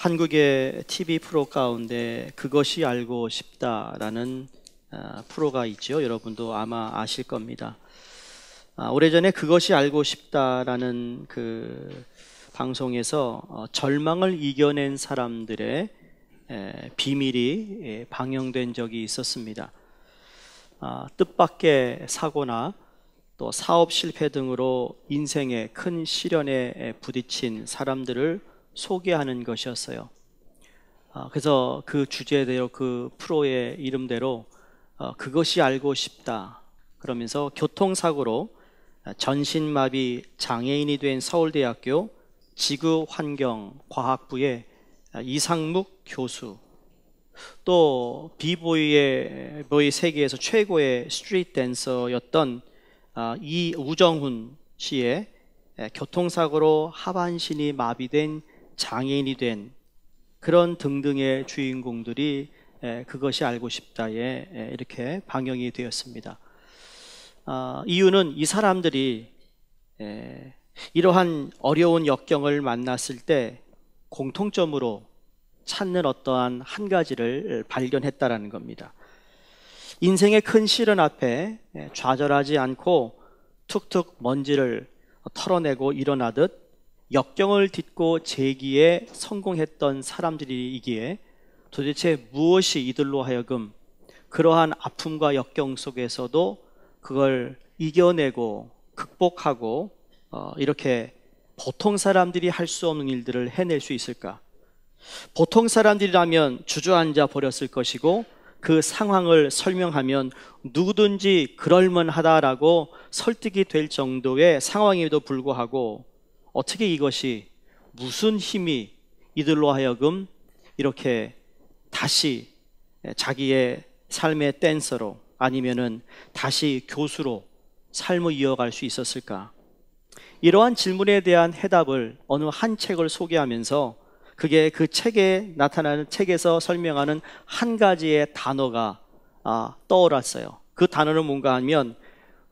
한국의 TV 프로 가운데 그것이 알고 싶다라는 프로가 있죠. 여러분도 아마 아실 겁니다. 오래전에 그것이 알고 싶다라는 그 방송에서 절망을 이겨낸 사람들의 비밀이 방영된 적이 있었습니다. 뜻밖의 사고나 또 사업 실패 등으로 인생의 큰 시련에 부딪힌 사람들을 소개하는 것이었어요. 그래서 그 주제대로, 그 프로의 이름대로 그것이 알고 싶다 그러면서 교통사고로 전신마비 장애인이 된 서울대학교 지구환경과학부의 이상묵 교수, 또 비보이의 세계에서 최고의 스트리트 댄서였던 이우정훈 씨의 교통사고로 하반신이 마비된 장애인이 된 그런 등등의 주인공들이 그것이 알고 싶다에 이렇게 방영이 되었습니다. 이유는 이 사람들이 이러한 어려운 역경을 만났을 때 공통점으로 찾는 어떠한 한 가지를 발견했다라는 겁니다. 인생의 큰 시련 앞에 좌절하지 않고 툭툭 먼지를 털어내고 일어나듯 역경을 딛고 재기에 성공했던 사람들이기에 도대체 무엇이 이들로 하여금 그러한 아픔과 역경 속에서도 그걸 이겨내고 극복하고 이렇게 보통 사람들이 할 수 없는 일들을 해낼 수 있을까? 보통 사람들이라면 주저앉아 버렸을 것이고 그 상황을 설명하면 누구든지 그럴만하다라고 설득이 될 정도의 상황에도 불구하고 어떻게 이것이 무슨 힘이 이들로 하여금 이렇게 다시 자기의 삶의 댄서로 아니면은 다시 교수로 삶을 이어갈 수 있었을까? 이러한 질문에 대한 해답을 어느 한 책을 소개하면서 그게 그 책에 나타나는 책에서 설명하는 한 가지의 단어가 떠올랐어요. 그 단어는 뭔가 하면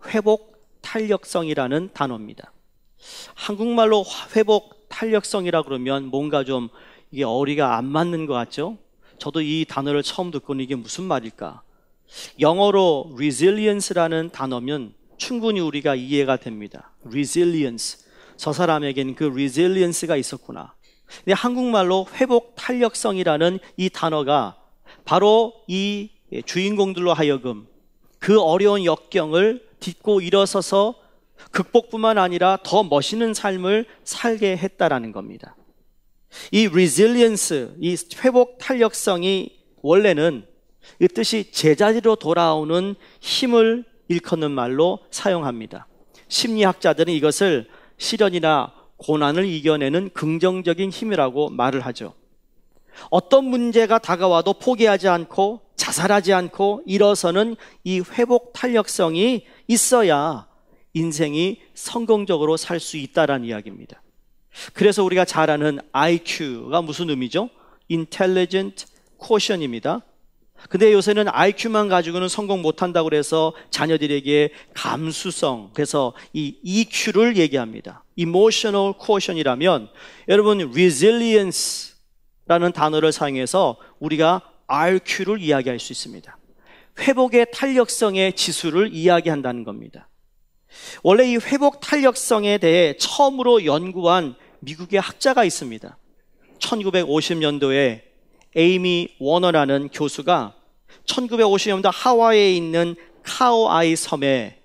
회복 탄력성이라는 단어입니다. 한국말로 회복 탄력성이라 그러면 뭔가 좀 이게 어리가 안 맞는 것 같죠? 저도 이 단어를 처음 듣고는 이게 무슨 말일까? 영어로 resilience라는 단어면 충분히 우리가 이해가 됩니다. resilience. 저 사람에게는 그 resilience가 있었구나. 근데 한국말로 회복 탄력성이라는 이 단어가 바로 이 주인공들로 하여금 그 어려운 역경을 딛고 일어서서 극복뿐만 아니라 더 멋있는 삶을 살게 했다라는 겁니다. 이 resilience, 이 회복 탄력성이 원래는 이 뜻이 제자리로 돌아오는 힘을 일컫는 말로 사용합니다. 심리학자들은 이것을 시련이나 고난을 이겨내는 긍정적인 힘이라고 말을 하죠. 어떤 문제가 다가와도 포기하지 않고 자살하지 않고 일어서는 이 회복 탄력성이 있어야 인생이 성공적으로 살 수 있다라는 이야기입니다. 그래서 우리가 잘 아는 IQ가 무슨 의미죠? Intelligent Quotient입니다. 근데 요새는 IQ만 가지고는 성공 못한다고 해서 자녀들에게 감수성, 그래서 이 EQ를 얘기합니다. Emotional Quotient이라면 여러분 resilience라는 단어를 사용해서 우리가 RQ를 이야기할 수 있습니다. 회복의 탄력성의 지수를 이야기한다는 겁니다. 원래 이 회복 탄력성에 대해 처음으로 연구한 미국의 학자가 있습니다. 1950년도에 에이미 워너라는 교수가 1950년도 하와이에 있는 카오아이 섬에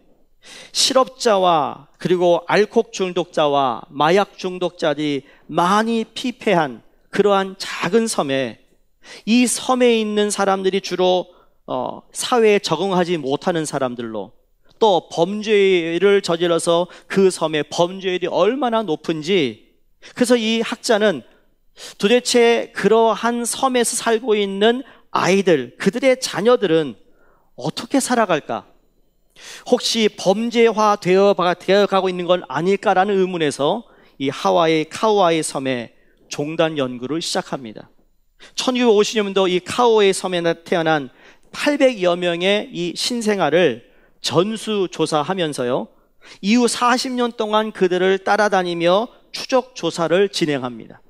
실업자와 그리고 알코올 중독자와 마약 중독자들이 많이 피폐한 그러한 작은 섬에, 이 섬에 있는 사람들이 주로 사회에 적응하지 못하는 사람들로, 또 범죄를 저질러서 그 섬의 범죄율이 얼마나 높은지, 그래서 이 학자는 도대체 그러한 섬에서 살고 있는 아이들, 그들의 자녀들은 어떻게 살아갈까? 혹시 범죄화 되어가고 있는 건 아닐까라는 의문에서 이 하와이 카오아이 섬에 종단 연구를 시작합니다. 1950년도 이 카오아이 섬에 태어난 800여 명의 이 신생아를 전수조사하면서요, 이후 40년 동안 그들을 따라다니며 추적 조사를 진행합니다.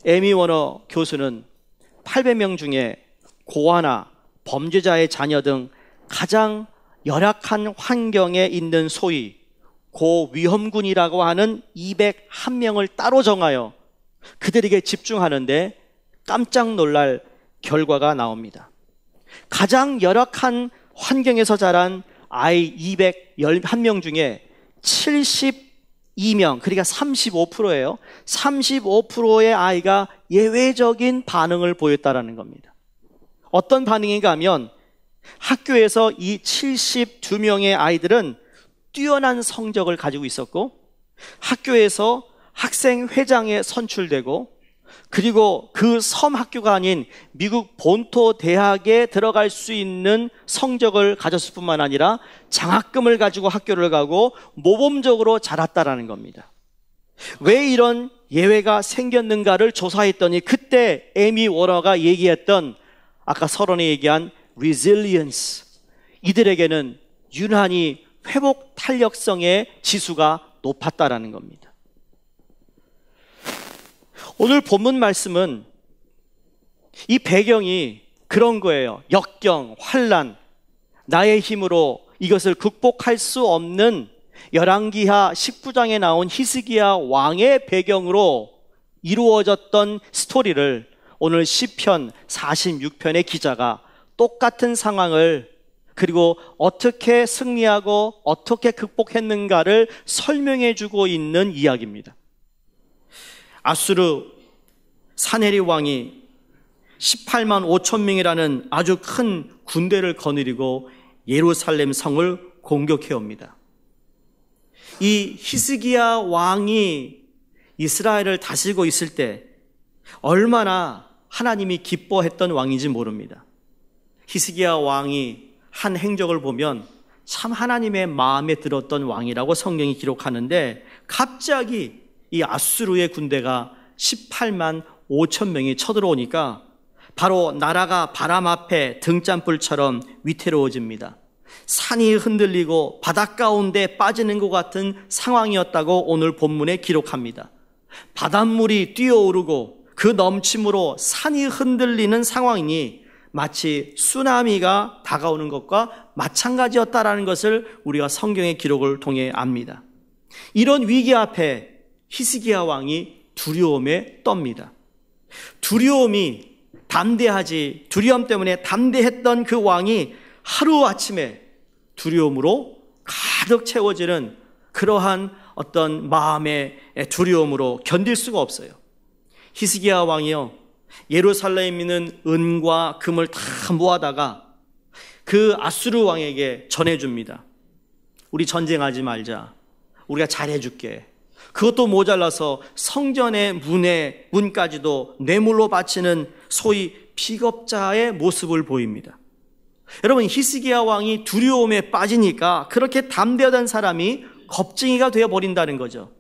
에미 워너 교수는 800명 중에 고아나 범죄자의 자녀 등 가장 열악한 환경에 있는 소위 고위험군이라고 하는 201명을 따로 정하여 그들에게 집중하는데 깜짝 놀랄 결과가 나옵니다. 가장 열악한 환경에서 자란 아이 211명 중에 72명, 그러니까 35%예요. 35%의 아이가 예외적인 반응을 보였다라는 겁니다. 어떤 반응인가 하면 학교에서 이 72명의 아이들은 뛰어난 성적을 가지고 있었고 학교에서 학생회장에 선출되고 그리고 그 섬 학교가 아닌 미국 본토 대학에 들어갈 수 있는 성적을 가졌을 뿐만 아니라 장학금을 가지고 학교를 가고 모범적으로 자랐다라는 겁니다. 왜 이런 예외가 생겼는가를 조사했더니 그때 에미 워너가 얘기했던 아까 서론에 얘기한 resilience, 이들에게는 유난히 회복 탄력성의 지수가 높았다라는 겁니다. 오늘 본문 말씀은 이 배경이 그런 거예요. 역경, 환난, 나의 힘으로 이것을 극복할 수 없는 열왕기하 19장에 나온 히스기야 왕의 배경으로 이루어졌던 스토리를 오늘 시편 46편의 기자가 똑같은 상황을 그리고 어떻게 승리하고 어떻게 극복했는가를 설명해 주고 있는 이야기입니다. 아수르 사네립 왕이 18만 5천 명이라는 아주 큰 군대를 거느리고 예루살렘 성을 공격해 옵니다. 이 히스기야 왕이 이스라엘을 다스리고 있을 때 얼마나 하나님이 기뻐했던 왕인지 모릅니다. 히스기야 왕이 한 행적을 보면 참 하나님의 마음에 들었던 왕이라고 성경이 기록하는데 갑자기 이 아수르의 군대가 18만 5천 명이 쳐들어오니까 바로 나라가 바람 앞에 등잔불처럼 위태로워집니다. 산이 흔들리고 바닷 가운데 빠지는 것 같은 상황이었다고 오늘 본문에 기록합니다. 바닷물이 뛰어오르고 그 넘침으로 산이 흔들리는 상황이니 마치 쓰나미가 다가오는 것과 마찬가지였다라는 것을 우리가 성경의 기록을 통해 압니다. 이런 위기 앞에 히스기야 왕이 두려움에 떱니다. 두려움 때문에 담대했던 그 왕이 하루아침에 두려움으로 가득 채워지는 그러한 어떤 마음의 두려움으로 견딜 수가 없어요. 히스기야 왕이요, 예루살렘에 있는 은과 금을 다 모아다가 그 아수르 왕에게 전해줍니다. 우리 전쟁하지 말자. 우리가 잘해줄게. 그것도 모자라서 성전의 문까지도 뇌물로 바치는 소위 피겁자의 모습을 보입니다. 여러분, 히스기야 왕이 두려움에 빠지니까 그렇게 담대하던 사람이 겁쟁이가 되어버린다는 거죠.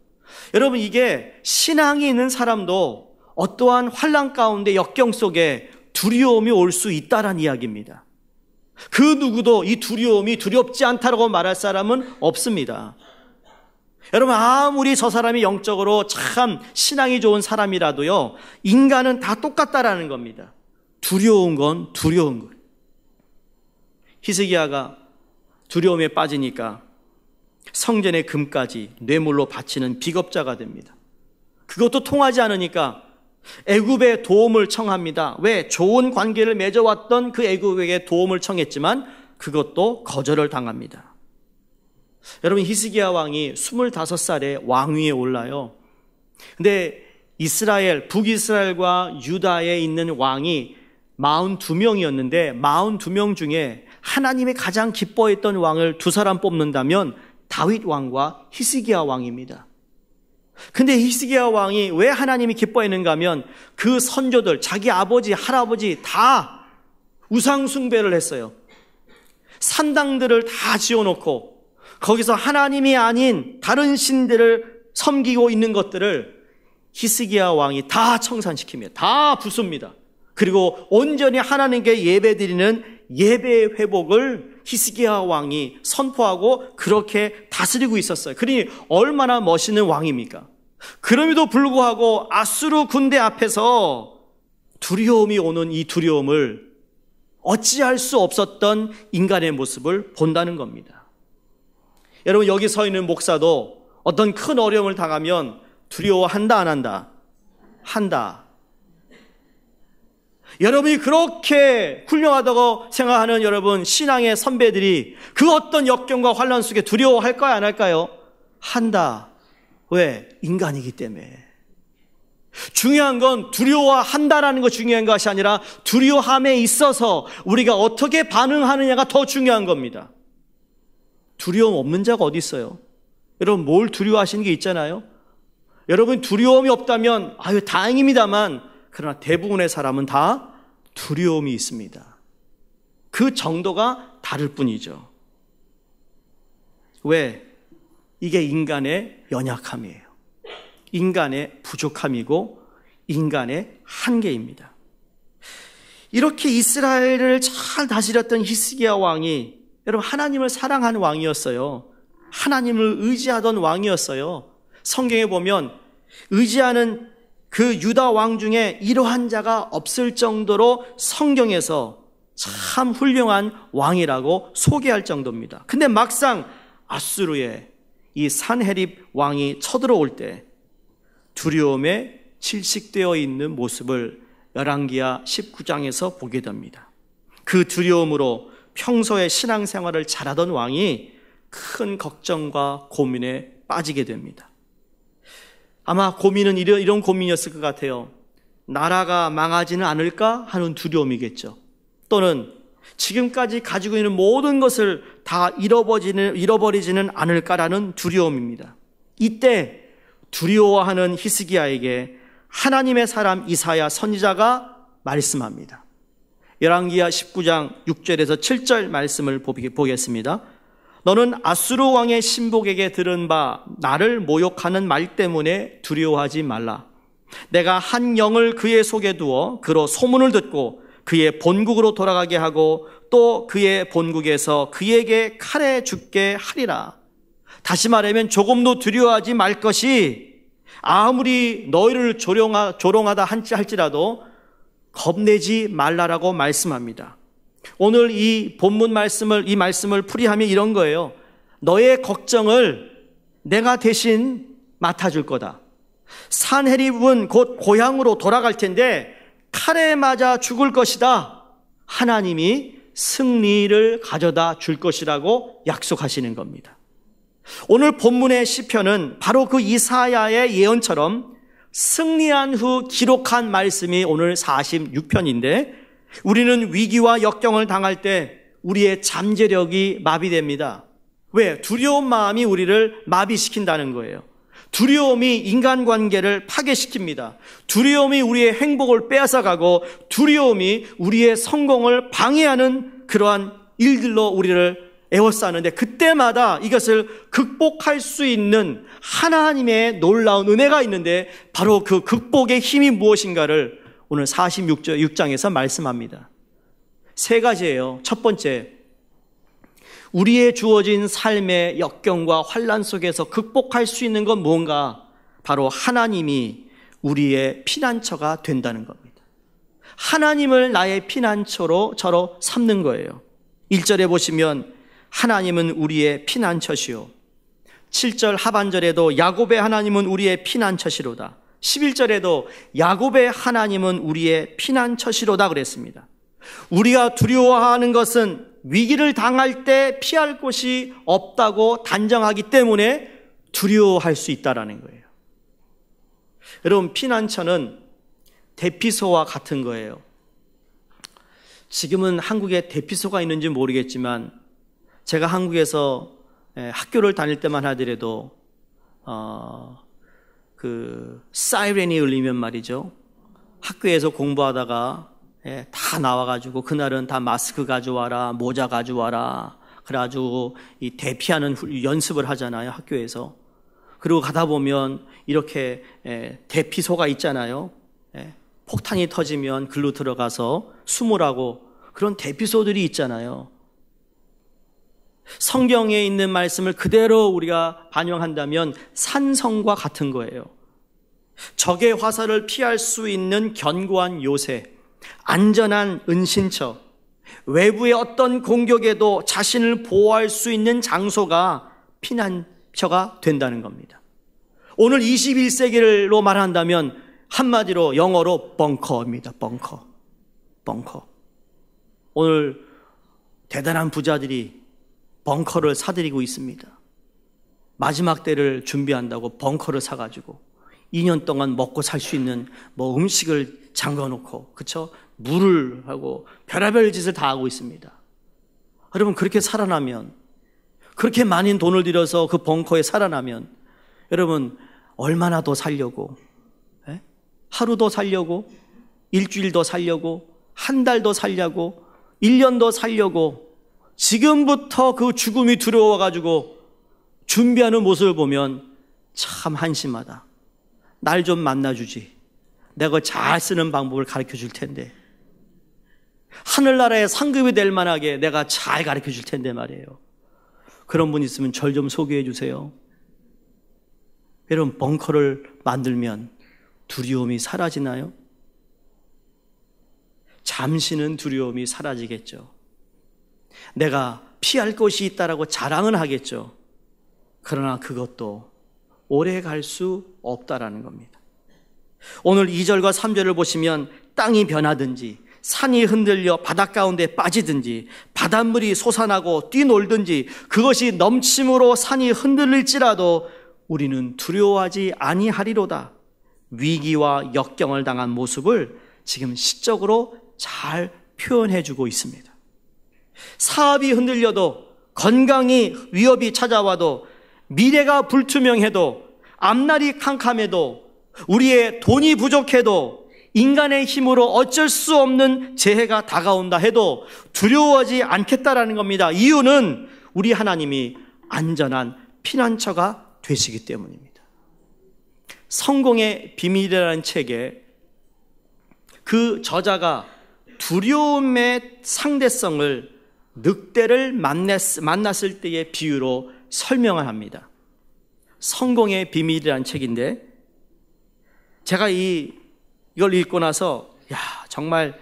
여러분, 이게 신앙이 있는 사람도 어떠한 환난 가운데 역경 속에 두려움이 올 수 있다는 이야기입니다. 그 누구도 이 두려움이 두렵지 않다고 말할 사람은 없습니다. 여러분, 아무리 저 사람이 영적으로 참 신앙이 좋은 사람이라도요, 인간은 다 똑같다라는 겁니다. 두려운 건 두려운 거예요. 히스기야가 두려움에 빠지니까 성전의 금까지 뇌물로 바치는 비겁자가 됩니다. 그것도 통하지 않으니까 애굽의 도움을 청합니다. 왜? 좋은 관계를 맺어왔던 그 애굽에게 도움을 청했지만 그것도 거절을 당합니다. 여러분, 히스기야 왕이 25살에 왕위에 올라요. 근데 이스라엘, 북이스라엘과 유다에 있는 왕이 42명이었는데 42명 중에 하나님이 가장 기뻐했던 왕을 두 사람 뽑는다면 다윗 왕과 히스기야 왕입니다. 근데 히스기야 왕이 왜 하나님이 기뻐했는가 하면 그 선조들, 자기 아버지, 할아버지 다 우상 숭배를 했어요. 산당들을 다 지어놓고 거기서 하나님이 아닌 다른 신들을 섬기고 있는 것들을 히스기야 왕이 다 청산시킵니다. 다 부숩니다. 그리고 온전히 하나님께 예배드리는 예배의 회복을 히스기야 왕이 선포하고 그렇게 다스리고 있었어요. 그러니 얼마나 멋있는 왕입니까? 그럼에도 불구하고 아수르 군대 앞에서 두려움이 오는 이 두려움을 어찌할 수 없었던 인간의 모습을 본다는 겁니다. 여러분, 여기 서 있는 목사도 어떤 큰 어려움을 당하면 두려워한다, 안 한다? 한다. 여러분이 그렇게 훌륭하다고 생각하는 여러분 신앙의 선배들이 그 어떤 역경과 환난 속에 두려워할까요, 안 할까요? 한다. 왜? 인간이기 때문에. 중요한 건 두려워한다라는 거 중요한 것이 아니라 두려움에 있어서 우리가 어떻게 반응하느냐가 더 중요한 겁니다. 두려움 없는 자가 어디 있어요? 여러분, 뭘 두려워하시는 게 있잖아요. 여러분, 두려움이 없다면 아유 다행입니다만, 그러나 대부분의 사람은 다 두려움이 있습니다. 그 정도가 다를 뿐이죠. 왜? 이게 인간의 연약함이에요. 인간의 부족함이고 인간의 한계입니다. 이렇게 이스라엘을 잘 다스렸던 히스기야 왕이, 여러분, 하나님을 사랑하는 왕이었어요. 하나님을 의지하던 왕이었어요. 성경에 보면 의지하는 그 유다 왕 중에 이러한 자가 없을 정도로 성경에서 참 훌륭한 왕이라고 소개할 정도입니다. 근데 막상 아수르의 이 산헤립 왕이 쳐들어올 때 두려움에 질식되어 있는 모습을 열왕기하 19장에서 보게 됩니다. 그 두려움으로 평소에 신앙생활을 잘하던 왕이 큰 걱정과 고민에 빠지게 됩니다. 아마 고민은 이런 고민이었을 것 같아요. 나라가 망하지는 않을까 하는 두려움이겠죠. 또는 지금까지 가지고 있는 모든 것을 다 잃어버리지는 않을까라는 두려움입니다. 이때 두려워하는 히스기야에게 하나님의 사람 이사야 선지자가 말씀합니다. 열왕기하 19장 6절에서 7절 말씀을 보겠습니다. 너는 아수르 왕의 신복에게 들은 바 나를 모욕하는 말 때문에 두려워하지 말라. 내가 한 영을 그의 속에 두어 그로 소문을 듣고 그의 본국으로 돌아가게 하고 또 그의 본국에서 그에게 칼에 죽게 하리라. 다시 말하면 조금도 두려워하지 말 것이, 아무리 너희를 조롱하다 할지라도 겁내지 말라라고 말씀합니다. 오늘 이 본문 이 말씀을 풀이하면 이런 거예요. 너의 걱정을 내가 대신 맡아줄 거다. 산헤립은 곧 고향으로 돌아갈 텐데 칼에 맞아 죽을 것이다. 하나님이 승리를 가져다 줄 것이라고 약속하시는 겁니다. 오늘 본문의 시편은 바로 그 이사야의 예언처럼 승리한 후 기록한 말씀이 오늘 46편인데, 우리는 위기와 역경을 당할 때 우리의 잠재력이 마비됩니다. 왜? 두려운 마음이 우리를 마비시킨다는 거예요. 두려움이 인간관계를 파괴시킵니다. 두려움이 우리의 행복을 빼앗아가고 두려움이 우리의 성공을 방해하는 그러한 일들로 우리를 에워싸는데, 그때마다 이것을 극복할 수 있는 하나님의 놀라운 은혜가 있는데, 바로 그 극복의 힘이 무엇인가를 오늘 46장에서 말씀합니다. 세 가지예요. 첫 번째, 우리의 주어진 삶의 역경과 환난 속에서 극복할 수 있는 건 무언가? 바로 하나님이 우리의 피난처가 된다는 겁니다. 하나님을 나의 피난처로 삼는 거예요. 1절에 보시면 하나님은 우리의 피난처시오. 7절 하반절에도 야곱의 하나님은 우리의 피난처시로다. 11절에도 야곱의 하나님은 우리의 피난처시로다 그랬습니다. 우리가 두려워하는 것은 위기를 당할 때 피할 곳이 없다고 단정하기 때문에 두려워할 수 있다는 거예요. 여러분, 피난처는 대피소와 같은 거예요. 지금은 한국에 대피소가 있는지 모르겠지만 제가 한국에서 학교를 다닐 때만 하더라도 그 사이렌이 울리면 말이죠, 학교에서 공부하다가 다 나와가지고 그날은 다 마스크 가져와라, 모자 가져와라, 그래가지고 이 대피하는 연습을 하잖아요, 학교에서. 그리고 가다 보면 이렇게 대피소가 있잖아요. 폭탄이 터지면 글로 들어가서 숨으라고 그런 대피소들이 있잖아요. 성경에 있는 말씀을 그대로 우리가 반영한다면 산성과 같은 거예요. 적의 화살을 피할 수 있는 견고한 요새, 안전한 은신처, 외부의 어떤 공격에도 자신을 보호할 수 있는 장소가 피난처가 된다는 겁니다. 오늘 21세기로 말한다면 한마디로 영어로 벙커입니다. 벙커. 오늘 대단한 부자들이 벙커를 사들이고 있습니다. 마지막 때를 준비한다고 벙커를 사가지고 2년 동안 먹고 살 수 있는 음식을 잠궈놓고, 그쵸? 물을 하고 별의별 짓을 다 하고 있습니다. 여러분, 그렇게 살아나면, 그렇게 많은 돈을 들여서 그 벙커에 살아나면 여러분 얼마나 더 살려고, 하루 더 살려고, 일주일 더 살려고, 한 달 더 살려고, 1년 더 살려고 지금부터 그 죽음이 두려워가지고 준비하는 모습을 보면 참 한심하다. 날 좀 만나주지. 내가 잘 쓰는 방법을 가르쳐 줄 텐데, 하늘나라에 상급이 될 만하게 내가 잘 가르쳐 줄 텐데 말이에요. 그런 분 있으면 절 좀 소개해 주세요. 여러분, 벙커를 만들면 두려움이 사라지나요? 잠시는 두려움이 사라지겠죠. 내가 피할 것이 있다라고 자랑은 하겠죠. 그러나 그것도 오래 갈 수 없다라는 겁니다. 오늘 2절과 3절을 보시면 땅이 변하든지 산이 흔들려 바닷 가운데 빠지든지 바닷물이 솟아나고 뛰놀든지 그것이 넘침으로 산이 흔들릴지라도 우리는 두려워하지 아니하리로다. 위기와 역경을 당한 모습을 지금 시적으로 잘 표현해주고 있습니다. 사업이 흔들려도, 건강이 위협이 찾아와도, 미래가 불투명해도, 앞날이 캄캄해도, 우리의 돈이 부족해도, 인간의 힘으로 어쩔 수 없는 재해가 다가온다 해도 두려워하지 않겠다라는 겁니다. 이유는 우리 하나님이 안전한 피난처가 되시기 때문입니다. 성공의 비밀이라는 책에 그 저자가 두려움의 상대성을 늑대를 만났을 때의 비유로 설명을 합니다. 성공의 비밀이라는 책인데, 제가 이걸 읽고 나서 정말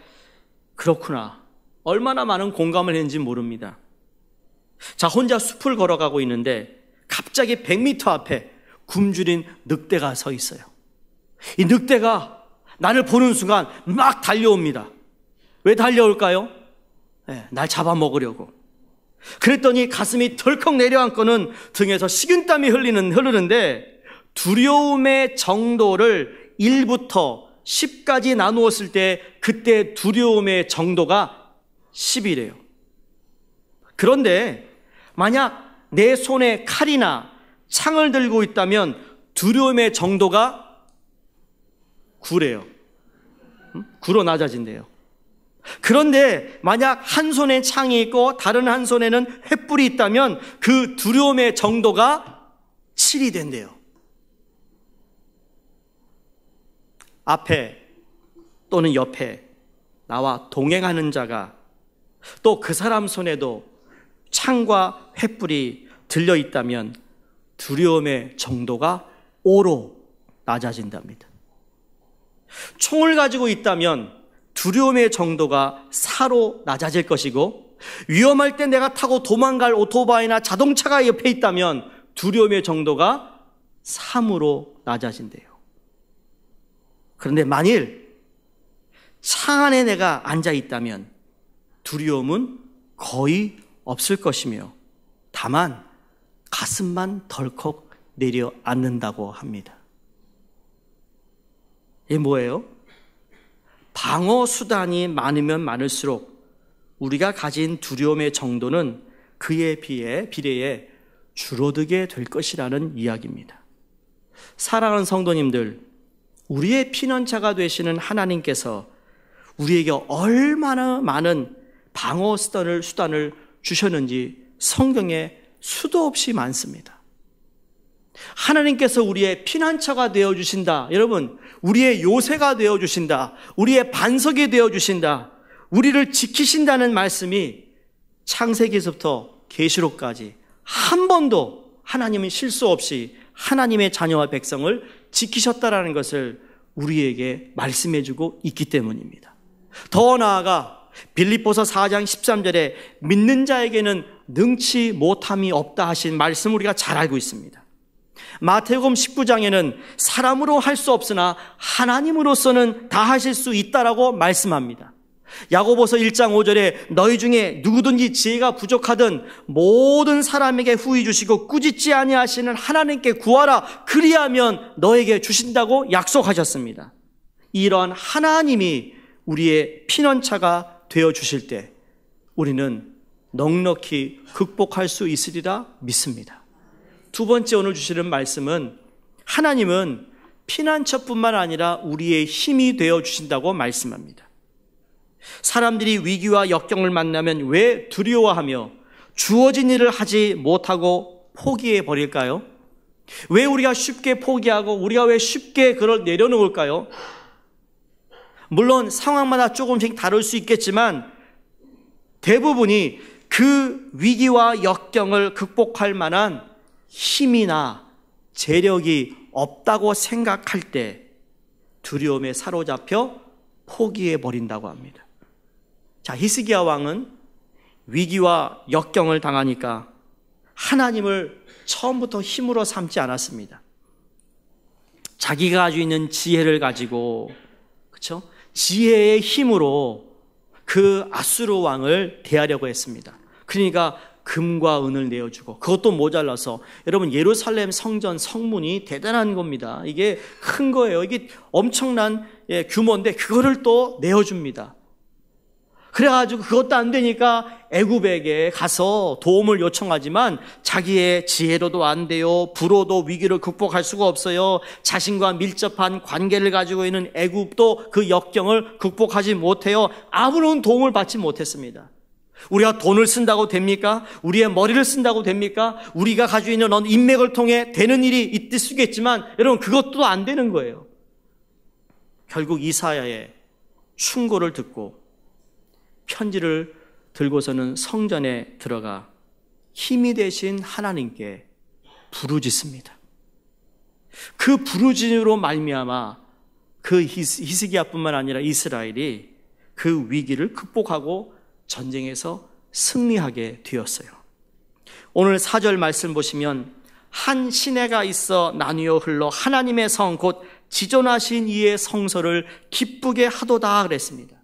그렇구나, 얼마나 많은 공감을 했는지 모릅니다. 자, 혼자 숲을 걸어가고 있는데 갑자기 100m 앞에 굶주린 늑대가 서 있어요. 이 늑대가 나를 보는 순간 막 달려옵니다. 왜 달려올까요? 날 잡아먹으려고. 그랬더니 가슴이 덜컥 내려앉고는 등에서 식은땀이 흐르는데, 두려움의 정도를 1부터 10까지 나누었을 때 그때 두려움의 정도가 10이래요. 그런데 만약 내 손에 칼이나 창을 들고 있다면 두려움의 정도가 9래요. 9로 낮아진대요. 그런데 만약 한 손에 창이 있고 다른 한 손에는 횃불이 있다면 그 두려움의 정도가 7이 된대요. 앞에 또는 옆에 나와 동행하는 자가 또 그 사람 손에도 창과 횃불이 들려 있다면 두려움의 정도가 5로 낮아진답니다. 총을 가지고 있다면 두려움의 정도가 4로 낮아질 것이고, 위험할 때 내가 타고 도망갈 오토바이나 자동차가 옆에 있다면 두려움의 정도가 3으로 낮아진대요. 그런데 만일 창 안에 내가 앉아 있다면 두려움은 거의 없을 것이며, 다만 가슴만 덜컥 내려앉는다고 합니다. 이게 뭐예요? 방어 수단이 많으면 많을수록 우리가 가진 두려움의 정도는 그에 비례해 줄어들게 될 것이라는 이야기입니다. 사랑하는 성도님들, 우리의 피난처가 되시는 하나님께서 우리에게 얼마나 많은 방어 수단을 주셨는지 성경에 수도 없이 많습니다. 하나님께서 우리의 피난처가 되어주신다. 여러분, 우리의 요새가 되어주신다. 우리의 반석이 되어주신다. 우리를 지키신다는 말씀이 창세기에서부터 계시록까지 한 번도 하나님은 실수 없이 하나님의 자녀와 백성을 지키셨다라는 것을 우리에게 말씀해주고 있기 때문입니다. 더 나아가 빌립보서 4장 13절에 믿는 자에게는 능치 못함이 없다 하신 말씀 우리가 잘 알고 있습니다. 마태복음 19장에는 사람으로 할 수 없으나 하나님으로서는 다 하실 수 있다라고 말씀합니다. 야고보서 1장 5절에 너희 중에 누구든지 지혜가 부족하든 모든 사람에게 후히 주시고 꾸짖지 아니하시는 하나님께 구하라 그리하면 너에게 주신다고 약속하셨습니다. 이러한 하나님이 우리의 피난처가 되어 주실 때 우리는 넉넉히 극복할 수 있으리라 믿습니다. 두 번째 오늘 주시는 말씀은 하나님은 피난처뿐만 아니라 우리의 힘이 되어 주신다고 말씀합니다. 사람들이 위기와 역경을 만나면 왜 두려워하며 주어진 일을 하지 못하고 포기해 버릴까요? 왜 우리가 쉽게 포기하고 우리가 왜 쉽게 그걸 내려놓을까요? 물론 상황마다 조금씩 다를 수 있겠지만 대부분이 그 위기와 역경을 극복할 만한 힘이나 재력이 없다고 생각할 때 두려움에 사로잡혀 포기해 버린다고 합니다. 자, 히스기야 왕은 위기와 역경을 당하니까 하나님을 처음부터 힘으로 삼지 않았습니다. 자기가 가지고 있는 지혜를 가지고, 그렇죠? 지혜의 힘으로 그 아수르 왕을 대하려고 했습니다. 그러니까 금과 은을 내어주고, 그것도 모자라서, 여러분 예루살렘 성전 성문이 대단한 겁니다. 이게 큰 거예요. 이게 엄청난 규모인데 그거를 또 내어줍니다. 그래가지고 그것도 안 되니까 애굽에게 가서 도움을 요청하지만 자기의 지혜로도 안 돼요. 부로도 위기를 극복할 수가 없어요. 자신과 밀접한 관계를 가지고 있는 애굽도 그 역경을 극복하지 못해요. 아무런 도움을 받지 못했습니다. 우리가 돈을 쓴다고 됩니까? 우리의 머리를 쓴다고 됩니까? 우리가 가지고 있는 어느 인맥을 통해 되는 일이 있을 수 있겠지만 여러분 그것도 안 되는 거예요. 결국 이사야의 충고를 듣고 편지를 들고서는 성전에 들어가 힘이 되신 하나님께 부르짖습니다. 그 부르짖음으로 말미암아 그 히스기야뿐만 아니라 이스라엘이 그 위기를 극복하고 전쟁에서 승리하게 되었어요. 오늘 4절 말씀 보시면 한 시내가 있어 나뉘어 흘러 하나님의 성 곧 지존하신 이의 성소를 기쁘게 하도다 그랬습니다.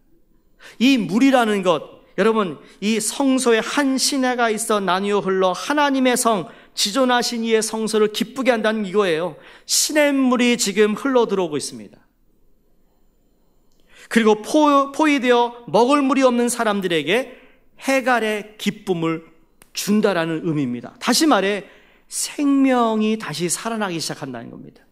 이 물이라는 것, 여러분 이 성소에 한 시내가 있어 나뉘어 흘러 하나님의 성 지존하신 이의 성소를 기쁘게 한다는 이거예요. 시냇물이 지금 흘러 들어오고 있습니다. 그리고 포위되어 먹을 물이 없는 사람들에게 해갈의 기쁨을 준다라는 의미입니다. 다시 말해 생명이 다시 살아나기 시작한다는 겁니다.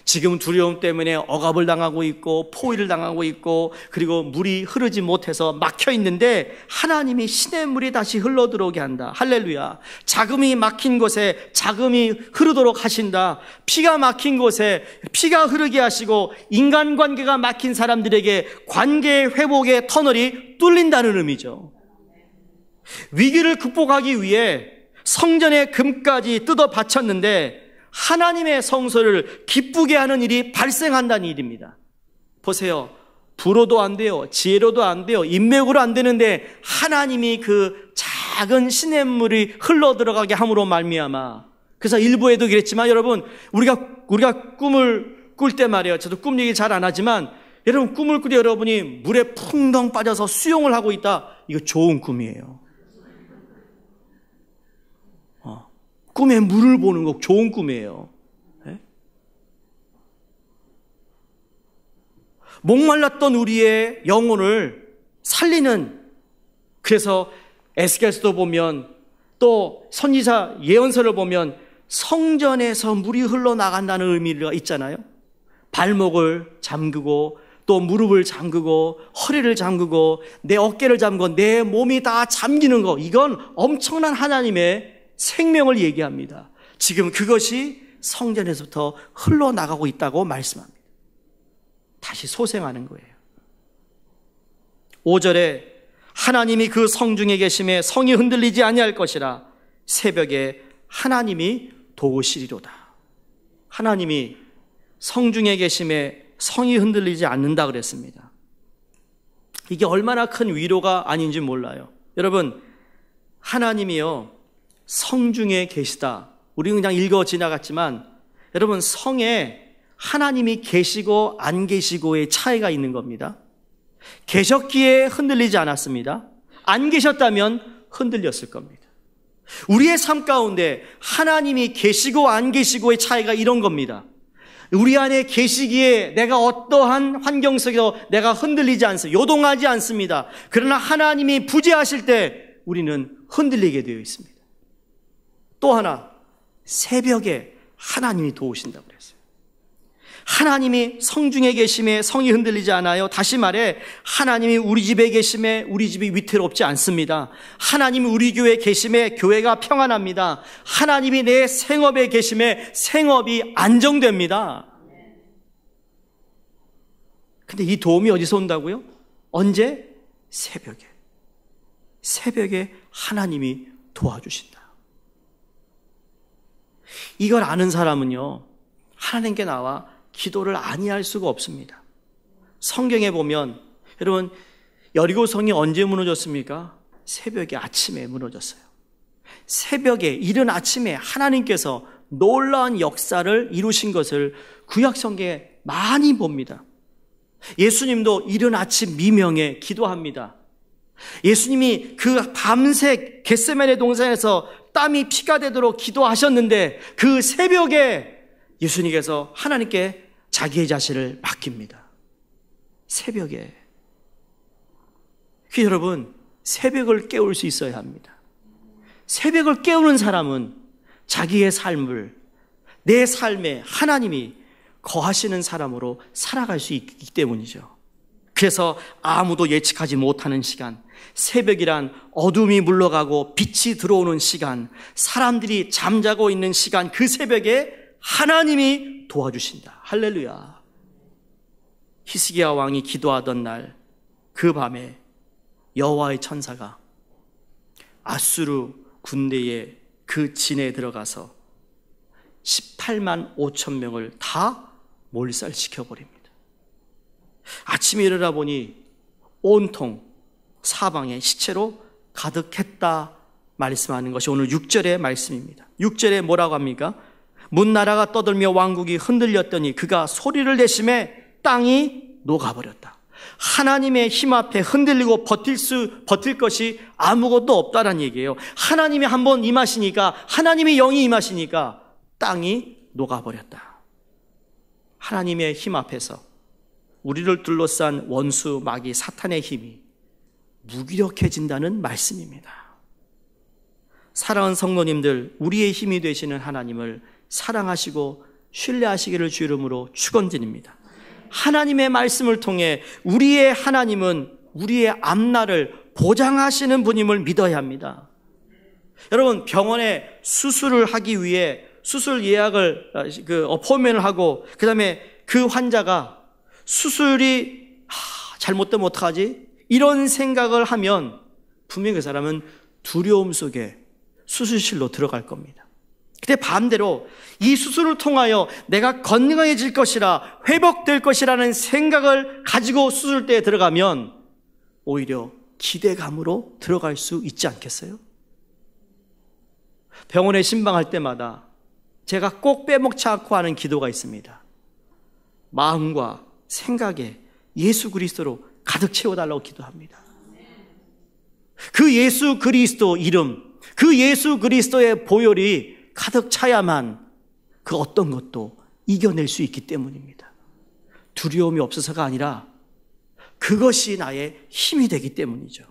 지금 두려움 때문에 억압을 당하고 있고 포위를 당하고 있고 그리고 물이 흐르지 못해서 막혀 있는데 하나님이 시냇물이 다시 흘러 들어오게 한다. 할렐루야. 자금이 막힌 곳에 자금이 흐르도록 하신다. 피가 막힌 곳에 피가 흐르게 하시고 인간관계가 막힌 사람들에게 관계 회복의 터널이 뚫린다는 의미죠. 위기를 극복하기 위해 성전의 금까지 뜯어 바쳤는데 하나님의 성소를 기쁘게 하는 일이 발생한다는 일입니다. 보세요. 부로도 안 돼요. 지혜로도 안 돼요. 인맥으로 안 되는데 하나님이 그 작은 시냇물이 흘러 들어가게 함으로 말미암아. 그래서 일부에도 그랬지만 여러분 우리가 꿈을 꿀 때 말이에요. 저도 꿈 얘기 잘 안 하지만 여러분 꿈을 꿀 때 여러분이 물에 풍덩 빠져서 수영을 하고 있다. 이거 좋은 꿈이에요. 꿈에 물을 보는 거 좋은 꿈이에요. 네? 목말랐던 우리의 영혼을 살리는, 그래서 에스겔서도 보면 또 선지자 예언서를 보면 성전에서 물이 흘러나간다는 의미가 있잖아요. 발목을 잠그고 또 무릎을 잠그고 허리를 잠그고 내 어깨를 잠그고 내 몸이 다 잠기는 거, 이건 엄청난 하나님의 생명을 얘기합니다. 지금 그것이 성전에서부터 흘러나가고 있다고 말씀합니다. 다시 소생하는 거예요. 5절에 하나님이 그 성중에 계심에 성이 흔들리지 아니할 것이라 새벽에 하나님이 도우시리로다. 하나님이 성중에 계심에 성이 흔들리지 않는다 그랬습니다. 이게 얼마나 큰 위로가 아닌지 몰라요. 여러분, 하나님이요, 성중에 계시다. 우리는 그냥 읽어 지나갔지만, 여러분, 성에 하나님이 계시고 안 계시고의 차이가 있는 겁니다. 계셨기에 흔들리지 않았습니다. 안 계셨다면 흔들렸을 겁니다. 우리의 삶 가운데 하나님이 계시고 안 계시고의 차이가 이런 겁니다. 우리 안에 계시기에 내가 어떠한 환경 속에서 내가 흔들리지 않습니다. 요동하지 않습니다. 그러나 하나님이 부재하실 때 우리는 흔들리게 되어 있습니다. 또 하나, 새벽에 하나님이 도우신다고 그랬어요. 하나님이 성중에 계심에 성이 흔들리지 않아요. 다시 말해, 하나님이 우리 집에 계심에 우리 집이 위태롭지 않습니다. 하나님이 우리 교회에 계심에 교회가 평안합니다. 하나님이 내 생업에 계심에 생업이 안정됩니다. 근데 이 도움이 어디서 온다고요? 언제? 새벽에. 새벽에 하나님이 도와주신다. 이걸 아는 사람은요, 하나님께 나와 기도를 아니할 수가 없습니다. 성경에 보면, 여러분, 여리고성이 언제 무너졌습니까? 새벽에, 아침에 무너졌어요. 새벽에, 이른 아침에 하나님께서 놀라운 역사를 이루신 것을 구약 성경에 많이 봅니다. 예수님도 이른 아침 미명에 기도합니다. 예수님이 그 밤새 겟세마네 동산에서 땀이 피가 되도록 기도하셨는데, 그 새벽에 예수님께서 하나님께 자기의 자신을 맡깁니다. 새벽에. 여러분, 새벽을 깨울 수 있어야 합니다. 새벽을 깨우는 사람은 자기의 삶을, 내 삶에 하나님이 거하시는 사람으로 살아갈 수 있기 때문이죠. 그래서 아무도 예측하지 못하는 시간, 새벽이란 어둠이 물러가고 빛이 들어오는 시간, 사람들이 잠자고 있는 시간, 그 새벽에 하나님이 도와주신다. 할렐루야. 히스기야 왕이 기도하던 날, 그 밤에 여호와의 천사가 아수르 군대의 그 진에 들어가서 18만 5천 명을 다 몰살시켜버립니다. 아침에 일어나 보니 온통 사방에 시체로 가득했다 말씀하는 것이 오늘 6절의 말씀입니다. 6절에 뭐라고 합니까? 문나라가 떠들며 왕국이 흔들렸더니 그가 소리를 내심에 땅이 녹아버렸다. 하나님의 힘 앞에 흔들리고 버틸 것이 아무것도 없다라는 얘기예요. 하나님이 한번 임하시니까, 하나님의 영이 임하시니까 땅이 녹아버렸다. 하나님의 힘 앞에서 우리를 둘러싼 원수, 마귀, 사탄의 힘이 무기력해진다는 말씀입니다. 사랑하는 성도님들, 우리의 힘이 되시는 하나님을 사랑하시고 신뢰하시기를 주 이름으로 축원드립니다. 하나님의 말씀을 통해 우리의 하나님은 우리의 앞날을 보장하시는 분임을 믿어야 합니다. 여러분, 병원에 수술을 하기 위해 수술 예약을 어포인트를 하고, 그 다음에 그 환자가 수술이 잘못되면 어떡하지? 이런 생각을 하면 분명히 그 사람은 두려움 속에 수술실로 들어갈 겁니다. 근데 반대로 이 수술을 통하여 내가 건강해질 것이라, 회복될 것이라는 생각을 가지고 수술대에 들어가면 오히려 기대감으로 들어갈 수 있지 않겠어요? 병원에 신방할 때마다 제가 꼭 빼먹지 않고 하는 기도가 있습니다. 마음과 생각에 예수 그리스도로 가득 채워달라고 기도합니다. 그 예수 그리스도 이름, 그 예수 그리스도의 보혈이 가득 차야만 그 어떤 것도 이겨낼 수 있기 때문입니다. 두려움이 없어서가 아니라 그것이 나의 힘이 되기 때문이죠.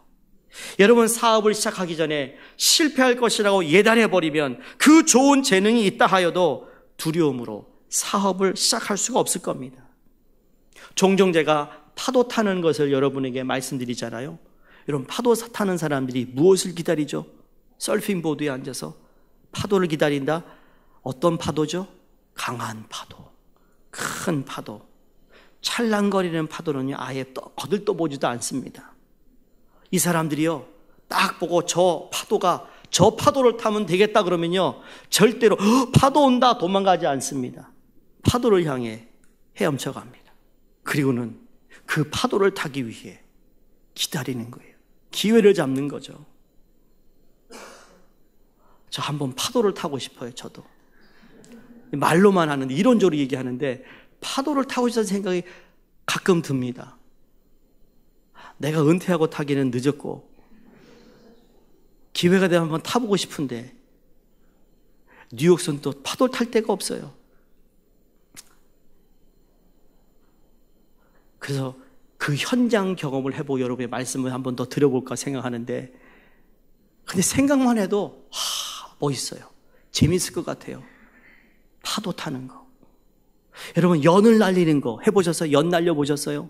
여러분, 사업을 시작하기 전에 실패할 것이라고 예단해버리면 그 좋은 재능이 있다 하여도 두려움으로 사업을 시작할 수가 없을 겁니다. 종종 제가 파도 타는 것을 여러분에게 말씀드리잖아요. 여러분, 파도 타는 사람들이 무엇을 기다리죠? 서핑보드에 앉아서 파도를 기다린다? 어떤 파도죠? 강한 파도, 큰 파도. 찰랑거리는 파도는요, 아예 거들떠보지도 않습니다. 이 사람들이요, 딱 보고 저 파도를 타면 되겠다 그러면요, 절대로 파도 온다 도망가지 않습니다. 파도를 향해 헤엄쳐 갑니다. 그리고는 그 파도를 타기 위해 기다리는 거예요. 기회를 잡는 거죠. 저 한번 파도를 타고 싶어요. 저도 말로만 하는데, 이론적으로 얘기하는데 파도를 타고 싶다는 생각이 가끔 듭니다. 내가 은퇴하고 타기는 늦었고 기회가 되면 한번 타보고 싶은데 뉴욕선 또 파도를 탈 데가 없어요. 그래서 그 현장 경험을 해보고 여러분의 말씀을 한번 더 드려볼까 생각하는데, 근데 생각만 해도 멋있어요. 재밌을 것 같아요. 파도 타는 거. 여러분, 연을 날리는 거 해보셨어요? 연 날려보셨어요?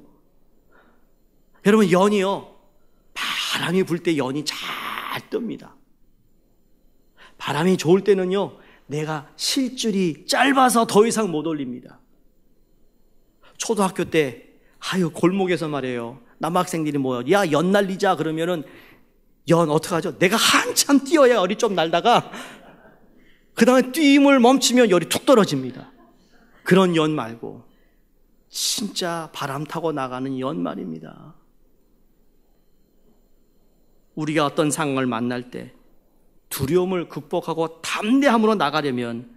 여러분, 연이요, 바람이 불 때 연이 잘 뜹니다. 바람이 좋을 때는요, 내가 실줄이 짧아서 더 이상 못 올립니다. 초등학교 때 골목에서 말이에요, 남학생들이 모여, 야, 연 날리자 그러면은 연 어떡하죠? 내가 한참 뛰어야 열이 좀 날다가 그 다음에 뛰임을 멈추면 열이 툭 떨어집니다. 그런 연 말고 진짜 바람 타고 나가는 연 말입니다. 우리가 어떤 상황을 만날 때 두려움을 극복하고 담대함으로 나가려면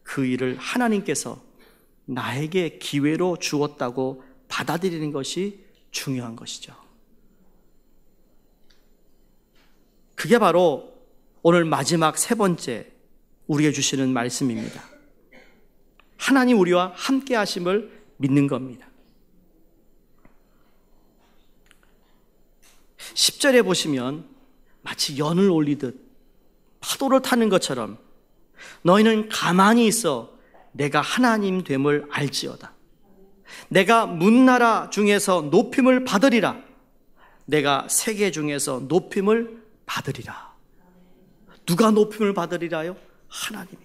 그 일을 하나님께서 나에게 기회로 주었다고 받아들이는 것이 중요한 것이죠. 그게 바로 오늘 마지막 세 번째 우리에게 주시는 말씀입니다. 하나님 우리와 함께 하심을 믿는 겁니다. 10절에 보시면 마치 연을 올리듯 파도를 타는 것처럼 너희는 가만히 있어 내가 하나님 됨을 알지어다. 내가 문나라 중에서 높임을 받으리라. 내가 세계 중에서 높임을 받으리라. 누가 높임을 받으리라요? 하나님이.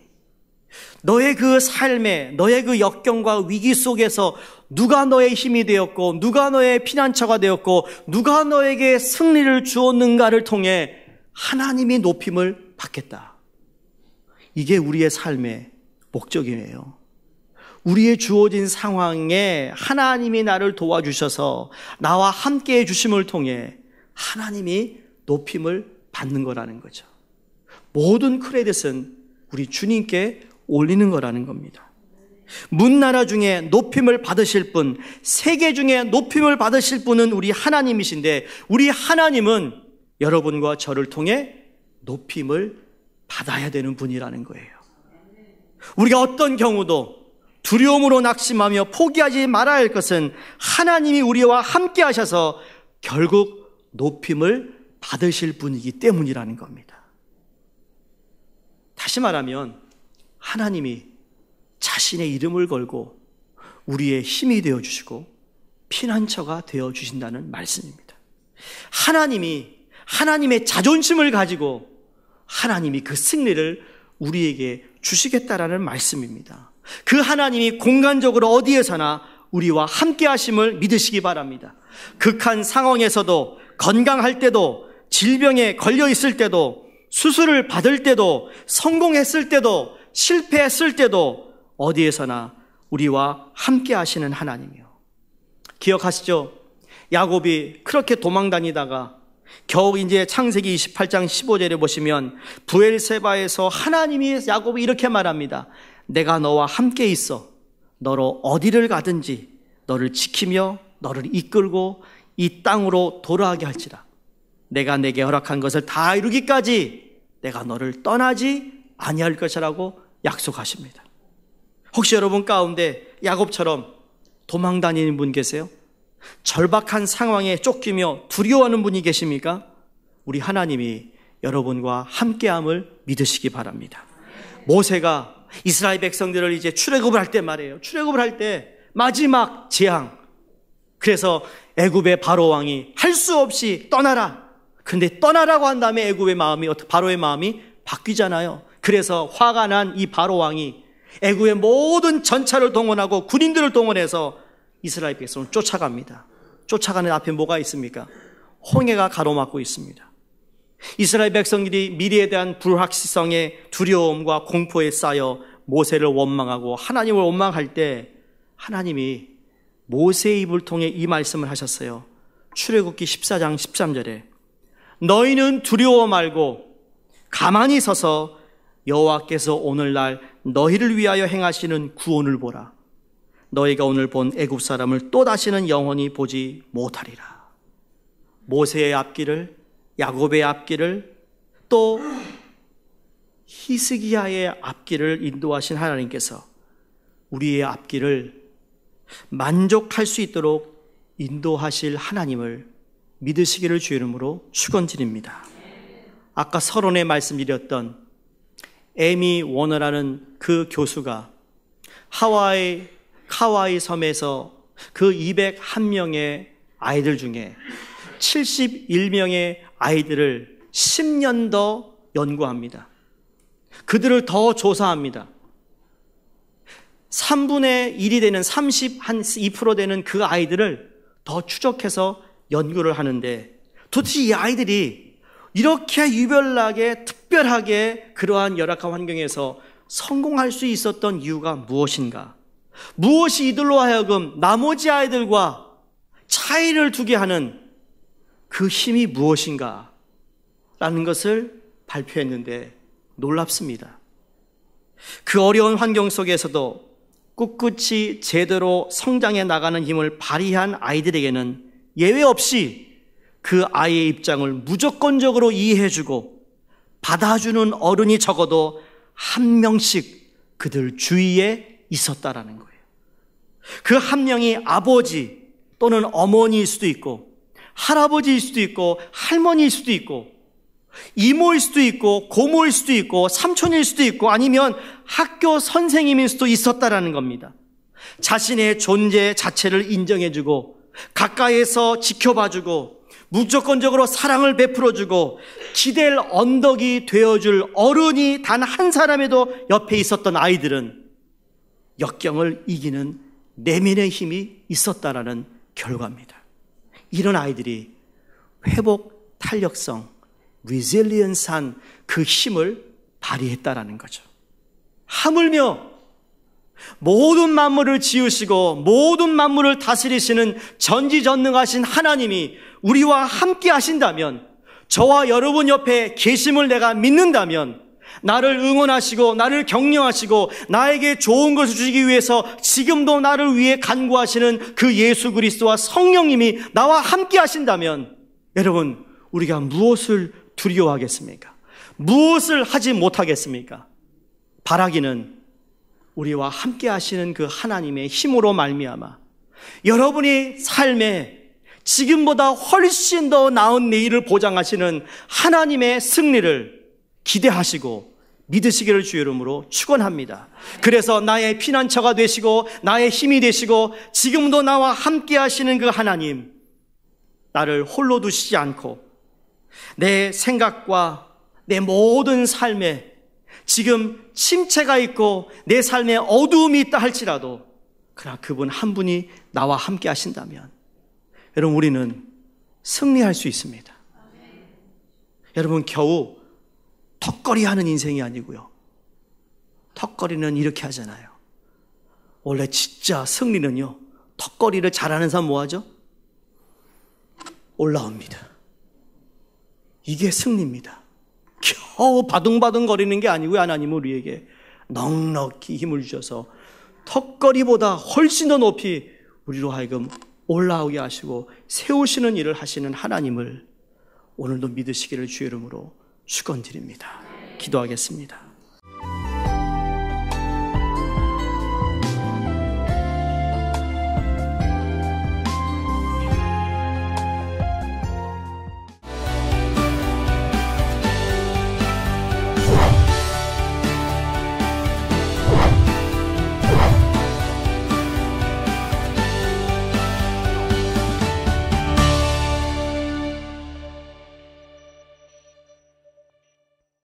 너의 그 삶에, 너의 그 역경과 위기 속에서 누가 너의 힘이 되었고, 누가 너의 피난처가 되었고, 누가 너에게 승리를 주었는가를 통해 하나님이 높임을 받겠다. 이게 우리의 삶의 목적이에요. 우리의 주어진 상황에 하나님이 나를 도와주셔서 나와 함께 해주심을 통해 하나님이 높임을 받는 거라는 거죠. 모든 크레딧은 우리 주님께 올리는 거라는 겁니다. 문나라 중에 높임을 받으실 분, 세계 중에 높임을 받으실 분은 우리 하나님이신데, 우리 하나님은 여러분과 저를 통해 높임을 받아야 되는 분이라는 거예요. 우리가 어떤 경우도 두려움으로 낙심하며 포기하지 말아야 할 것은 하나님이 우리와 함께 하셔서 결국 높임을 받으실 분이기 때문이라는 겁니다. 다시 말하면 하나님이 자신의 이름을 걸고 우리의 힘이 되어주시고 피난처가 되어주신다는 말씀입니다. 하나님이 하나님의 자존심을 가지고 하나님이 그 승리를 우리에게 주시겠다라는 말씀입니다. 그 하나님이 공간적으로 어디에서나 우리와 함께 하심을 믿으시기 바랍니다. 극한 상황에서도, 건강할 때도, 질병에 걸려 있을 때도, 수술을 받을 때도, 성공했을 때도, 실패했을 때도 어디에서나 우리와 함께 하시는 하나님이요. 기억하시죠? 야곱이 그렇게 도망 다니다가 겨우 이제 창세기 28장 15절에 보시면 브엘세바에서 하나님이 야곱이 이렇게 말합니다. 내가 너와 함께 있어 너로 어디를 가든지 너를 지키며 너를 이끌고 이 땅으로 돌아가게 할지라. 내가 내게 허락한 것을 다 이루기까지 내가 너를 떠나지 아니할 것이라고 약속하십니다. 혹시 여러분 가운데 야곱처럼 도망 다니는 분 계세요? 절박한 상황에 쫓기며 두려워하는 분이 계십니까? 우리 하나님이 여러분과 함께함을 믿으시기 바랍니다. 모세가 이스라엘 백성들을 이제 출애굽을 할 때 말이에요. 출애굽을 할 때 마지막 재앙. 그래서 애굽의 바로 왕이 할 수 없이 떠나라. 근데 떠나라고 한 다음에 애굽의 마음이, 바로의 마음이 바뀌잖아요. 그래서 화가 난 이 바로 왕이 애굽의 모든 전차를 동원하고 군인들을 동원해서 이스라엘 백성을 쫓아갑니다. 쫓아가는 앞에 뭐가 있습니까? 홍해가 가로막고 있습니다. 이스라엘 백성들이 미래에 대한 불확실성의 두려움과 공포에 쌓여 모세를 원망하고 하나님을 원망할 때 하나님이 모세의 입을 통해 이 말씀을 하셨어요. 출애굽기 14장 13절에 너희는 두려워 말고 가만히 서서 여호와께서 오늘날 너희를 위하여 행하시는 구원을 보라. 너희가 오늘 본 애굽 사람을 또 다시는 영원히 보지 못하리라. 모세의 앞길을, 야곱의 앞길을, 또 히스기야의 앞길을 인도하신 하나님께서 우리의 앞길을 만족할 수 있도록 인도하실 하나님을 믿으시기를 주의 이름으로 축원드립니다. 아까 서론에 말씀드렸던 에미 워너라는 그 교수가 카와이 섬에서 그 201명의 아이들 중에 71명의 아이들을 10년 더 연구합니다. 그들을 더 조사합니다. 3분의 1이 되는 32% 되는 그 아이들을 더 추적해서 연구를 하는데 도대체 이 아이들이 이렇게 유별나게 특별하게 그러한 열악한 환경에서 성공할 수 있었던 이유가 무엇인가? 무엇이 이들로 하여금 나머지 아이들과 차이를 두게 하는 그 힘이 무엇인가? 라는 것을 발표했는데 놀랍습니다. 그 어려운 환경 속에서도 꿋꿋이 제대로 성장해 나가는 힘을 발휘한 아이들에게는 예외 없이 그 아이의 입장을 무조건적으로 이해해주고 받아주는 어른이 적어도 한 명씩 그들 주위에 있었다라는 거예요. 그 한 명이 아버지 또는 어머니일 수도 있고 할아버지일 수도 있고 할머니일 수도 있고 이모일 수도 있고 고모일 수도 있고 삼촌일 수도 있고 아니면 학교 선생님일 수도 있었다라는 겁니다. 자신의 존재 자체를 인정해주고 가까이에서 지켜봐주고 무조건적으로 사랑을 베풀어주고 기댈 언덕이 되어줄 어른이 단 한 사람에도 옆에 있었던 아이들은 역경을 이기는 내면의 힘이 있었다라는 결과입니다. 이런 아이들이 회복 탄력성, resilience한 그 힘을 발휘했다라는 거죠. 하물며 모든 만물을 지으시고 모든 만물을 다스리시는 전지전능하신 하나님이 우리와 함께 하신다면, 저와 여러분 옆에 계심을 내가 믿는다면, 나를 응원하시고 나를 격려하시고 나에게 좋은 것을 주시기 위해서 지금도 나를 위해 간구하시는 그 예수 그리스도와 성령님이 나와 함께 하신다면, 여러분, 우리가 무엇을 두려워하겠습니까? 무엇을 하지 못하겠습니까? 바라기는 우리와 함께 하시는 그 하나님의 힘으로 말미암아 여러분이 삶에 지금보다 훨씬 더 나은 내일을 보장하시는 하나님의 승리를 기대하시고 믿으시기를 주의 이름으로 축원합니다. 그래서 나의 피난처가 되시고 나의 힘이 되시고 지금도 나와 함께 하시는 그 하나님, 나를 홀로 두시지 않고 내 생각과 내 모든 삶에 지금 침체가 있고 내 삶에 어두움이 있다 할지라도 그러나 그분 한 분이 나와 함께 하신다면 여러분, 우리는 승리할 수 있습니다. 여러분, 겨우 턱걸이하는 인생이 아니고요. 턱걸이는 이렇게 하잖아요. 원래 진짜 승리는요, 턱걸이를 잘하는 사람 뭐 하죠? 올라옵니다. 이게 승리입니다. 겨우 바둥바둥 거리는 게 아니고요. 하나님은 우리에게 넉넉히 힘을 주셔서 턱걸이보다 훨씬 더 높이 우리로 하여금 올라오게 하시고 세우시는 일을 하시는 하나님을 오늘도 믿으시기를 주의 이름으로 축원드립니다. 기도하겠습니다.